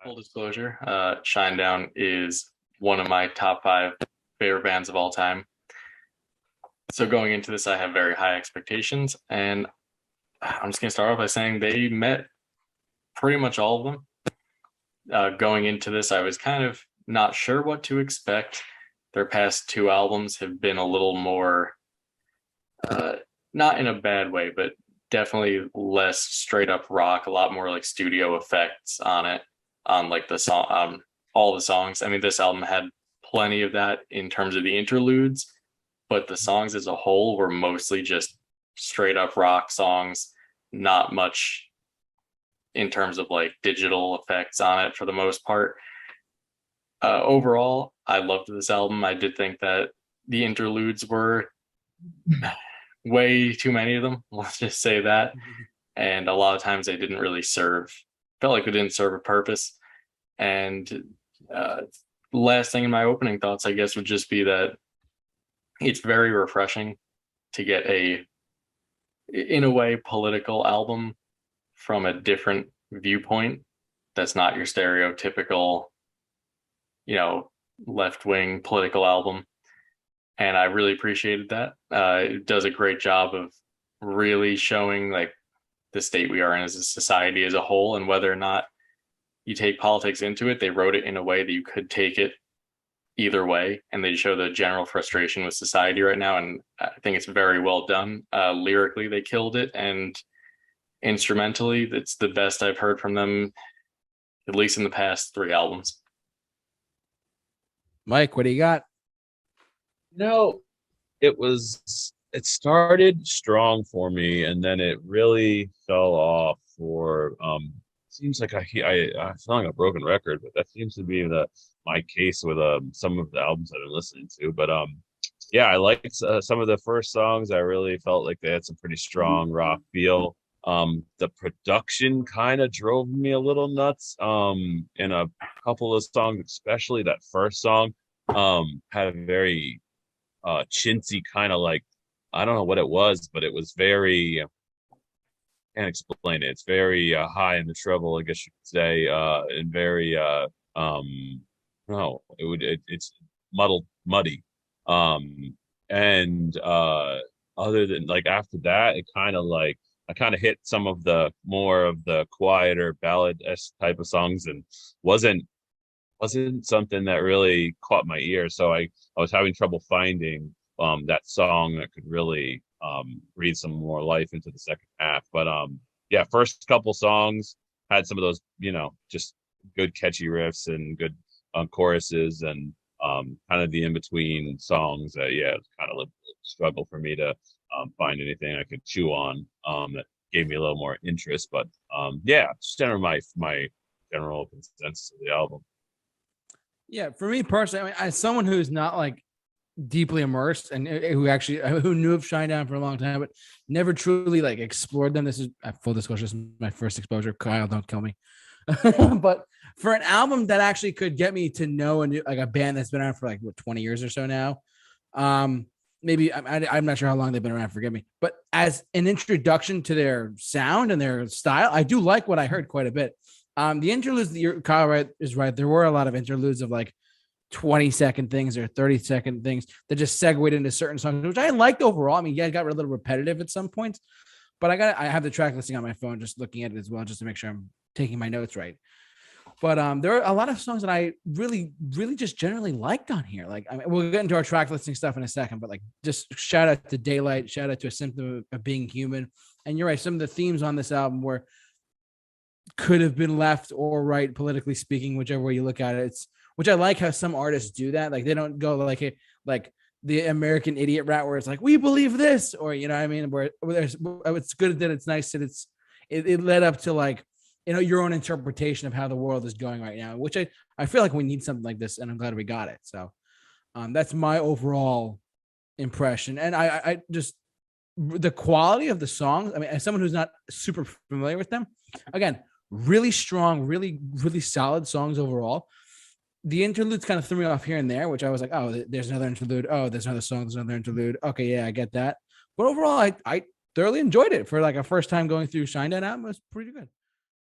Full disclosure, Shinedown is one of my top five favorite bands of all time. So going into this, I have very high expectations, and I'm just gonna start off by saying they met pretty much all of them. Going into this, I was kind of not sure what to expect. Their past two albums have been a little more, uh, not in a bad way, but definitely less straight up rock, a lot more like studio effects on it, on like the song, all the songs. I mean, this album had plenty of that in terms of the interludes, but the songs as a whole were mostly just straight up rock songs, not much in terms of like digital effects on it for the most part. Overall, I loved this album. I did think that the interludes were way too many of them. Let's just say that. And a lot of times they didn't really serve, felt like they didn't serve a purpose. And last thing in my opening thoughts, I guess, would just be that it's very refreshing to get in a way, political album from a different viewpoint that's not your stereotypical, left wing political album. And I really appreciated that. It does a great job of really showing like the state we are in as a society as a whole, and whether or not you take politics into it. They wrote it in a way that you could take it either way, and they show the general frustration with society right now. And I think it's very well done. Lyrically, they killed it, and instrumentally, it's the best I've heard from them, at least in the past three albums. Mike, what do you got? No, it started strong for me, and then it really fell off for seems like I sound like a broken record, but that seems to be my case with some of the albums that I'm listening to. But yeah, I liked some of the first songs. I really felt like they had some pretty strong rock feel. The production kind of drove me a little nuts. In a couple of songs, especially that first song, had a very chintzy kind of like, I don't know what it was, but it was very, can't explain it. It's very high in the treble, I guess you could say, and very no, it's muddy. And other than like after that, it kind of like I kind of hit some of the more of the quieter ballad-esque type of songs, and wasn't something that really caught my ear. So I was having trouble finding that song that could really breathe some more life into the second half. But yeah, first couple songs had some of those, just good catchy riffs and good choruses, and kind of the in-between songs that, yeah, it's kind of a struggle for me to find anything I could chew on that gave me a little more interest. But yeah, just generally my general consensus of the album. Yeah, for me personally, I mean, as someone who's not like deeply immersed and who knew of Shinedown for a long time, but never truly like explored them. This is full disclosure, this is my first exposure. Kyle, don't kill me. But for an album that actually could get me to know like a band that's been around for like 20 years or so now, maybe I'm not sure how long they've been around. Forgive me, but as an introduction to their sound and their style, I do like what I heard quite a bit. The interludes that Kyle is right. There were a lot of interludes of like 20-second things or 30-second things that just segued into certain songs, which I liked overall. I mean, yeah, it got a little repetitive at some points, but I have the track listing on my phone, just looking at it as well, just to make sure I'm taking my notes right. But there are a lot of songs that I really, really just generally liked on here. Like, I mean, we'll get into our track listing stuff in a second, but like, just shout out to Daylight, shout out to A Symptom of Being Human. And you're right, some of the themes on this album could have been left or right, politically speaking, whichever way you look at it. Which I like how some artists do that. Like, they don't go like the American Idiot route where it's like, we believe this, or, you know what I mean? Where it's good that it's nice that it led up to like, your own interpretation of how the world is going right now, which I feel like we need something like this, and I'm glad we got it. So that's my overall impression. And I just, the quality of the songs, I mean, as someone who's not super familiar with them, again, really strong, really, really solid songs overall. The interludes kind of threw me off here and there, which I was like, oh, there's another interlude. Oh, there's another song. There's another interlude. Okay, yeah, I get that. But overall, I thoroughly enjoyed it for like a first time going through Shinedown album. It was pretty good.